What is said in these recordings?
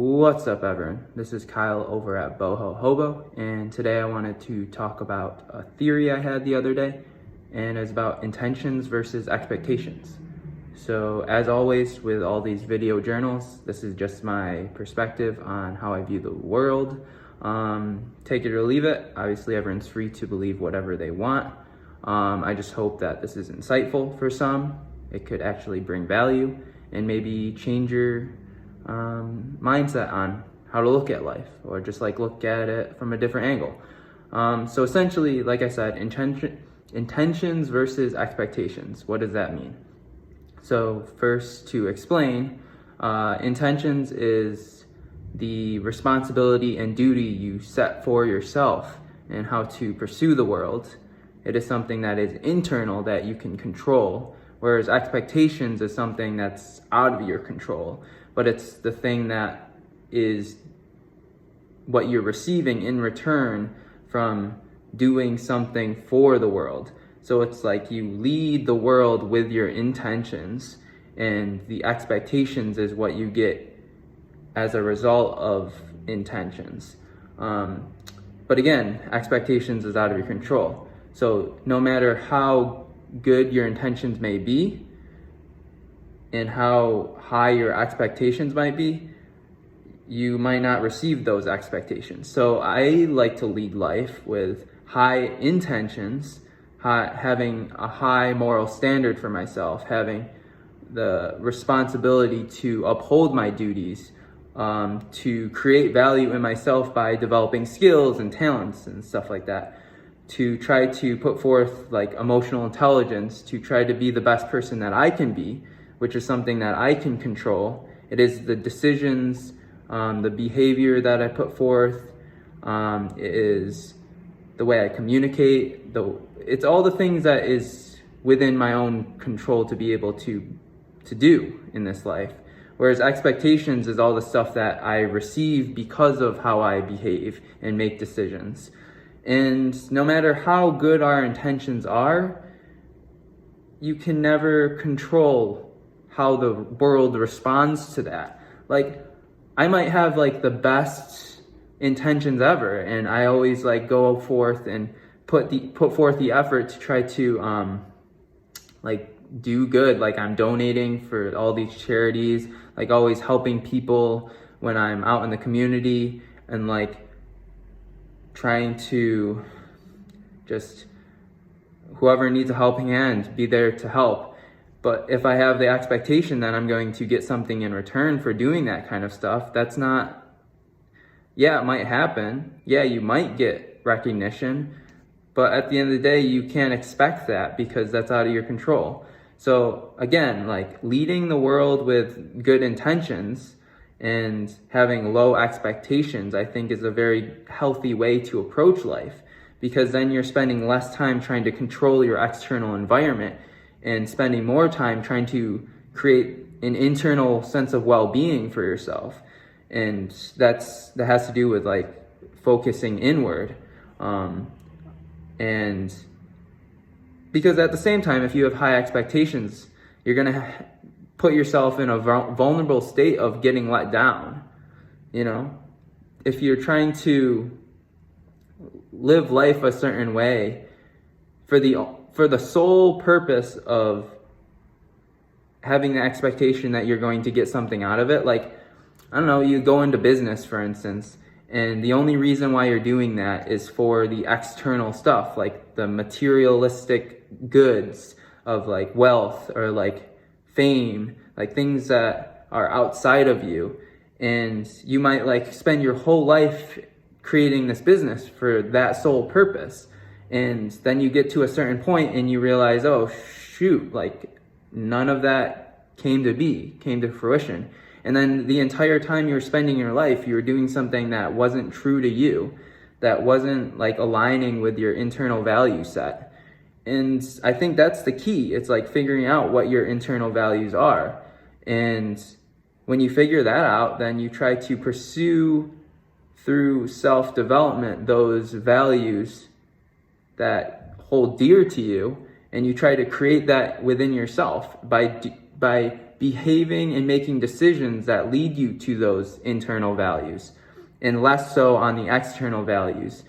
What's up, everyone? This is Kyle over at BOHO HOBO, and today I wanted to talk about a theory I had the other day, and it's about intentions versus expectations. So as always with all these video journals, this is just my perspective on how I view the world. Take it or leave it. Obviously everyone's free to believe whatever they want. I just hope that this is insightful for some. It could actually bring value and maybe change your mindset on how to look at life, or just like look at it from a different angle. So essentially, like I said, intentions versus expectations. What does that mean? So first, to explain, intentions is the responsibility and duty you set for yourself and how to pursue the world. It is something that is internal that you can control, whereas expectations is something that's out of your control, but it's the thing that is what you're receiving in return from doing something for the world. So it's like you lead the world with your intentions, and the expectations is what you get as a result of intentions. But again, expectations is out of your control. So no matter how good your intentions may be and how high your expectations might be, you might not receive those expectations. So I like to lead life with high intentions, having a high moral standard for myself, having the responsibility to uphold my duties, to create value in myself by developing skills and talents and stuff like that, to try to put forth like emotional intelligence, to try to be the best person that I can be, which is something that I can control. It is the decisions, the behavior that I put forth, it is the way I communicate, it's all the things that is within my own control to be able to do in this life. Whereas expectations is all the stuff that I receive because of how I behave and make decisions. And no matter how good our intentions are, you can never control how the world responds to that. Like, I might have like the best intentions ever, and I always like go forth and put forth the effort to try to like do good. Like, I'm donating for all these charities, like always helping people when I'm out in the community, and like trying to just, whoever needs a helping hand, be there to help. But if I have the expectation that I'm going to get something in return for doing that kind of stuff, that's not, yeah, it might happen. Yeah, you might get recognition, but at the end of the day, you can't expect that because that's out of your control. So again, like leading the world with good intentions and having low expectations, I think is a very healthy way to approach life, because then you're spending less time trying to control your external environment and spending more time trying to create an internal sense of well-being for yourself. And that has to do with like focusing inward. And because at the same time, if you have high expectations, you're gonna put yourself in a vulnerable state of getting let down. You know, if you're trying to live life a certain way for the sole purpose of having the expectation that you're going to get something out of it, like, I don't know, you go into business, for instance, and the only reason why you're doing that is for the external stuff, like the materialistic goods of like wealth or like fame, like things that are outside of you. And you might like spend your whole life creating this business for that sole purpose. And then you get to a certain point and you realize, oh shoot, like none of that came to fruition. And then the entire time you were spending your life, you were doing something that wasn't true to you, that wasn't like aligning with your internal value set. And I think that's the key. It's like figuring out what your internal values are. And when you figure that out, then you try to pursue through self-development those values that hold dear to you, and you try to create that within yourself by behaving and making decisions that lead you to those internal values, and less so on the external values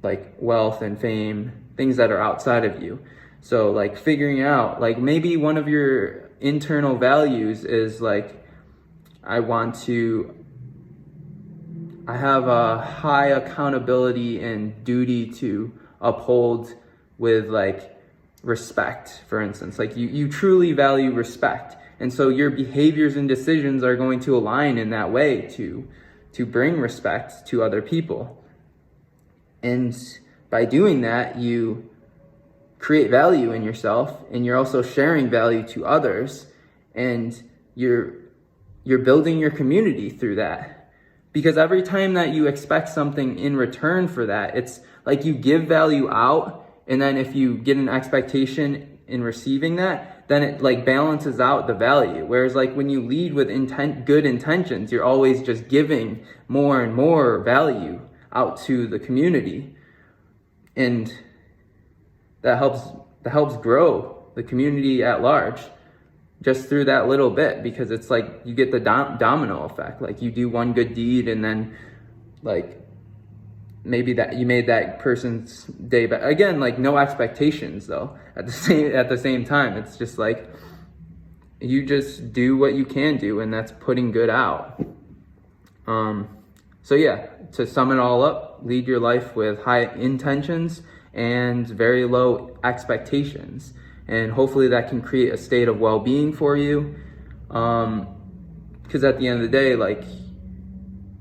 like wealth and fame, things that are outside of you. So like figuring out, like maybe one of your internal values is like, I have a high accountability and duty to uphold with like respect, for instance. Like you truly value respect. And so your behaviors and decisions are going to align in that way to bring respect to other people. And by doing that, you create value in yourself, and you're also sharing value to others, and you're building your community through that. Because every time that you expect something in return for that, it's like you give value out, and then if you get an expectation in receiving that, then it like balances out the value. Whereas like when you lead with good intentions, you're always just giving more and more value out to the community, and that helps grow the community at large just through that little bit, because it's like you get the domino effect. Like you do one good deed, and then like maybe that you made that person's day, but again, like no expectations though at the same time. It's just like you just do what you can do, and that's putting good out. So yeah, to sum it all up, lead your life with high intentions and very low expectations. And hopefully that can create a state of well-being for you. Because at the end of the day, like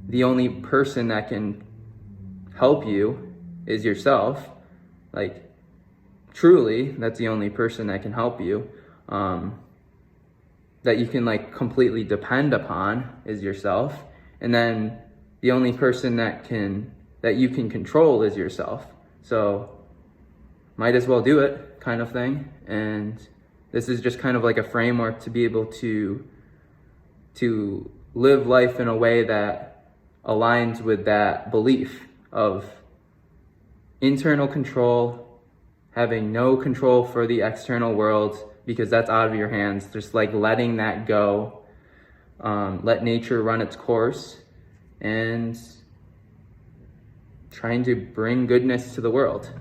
the only person that can help you is yourself. Like truly, that's the only person that can help you. That you can like completely depend upon is yourself. And then the only person that you can control is yourself. So might as well do it, kind of thing. And this is just kind of like a framework to be able to live life in a way that aligns with that belief of internal control, having no control for the external world, because that's out of your hands. Just like letting that go, let nature run its course, and trying to bring goodness to the world.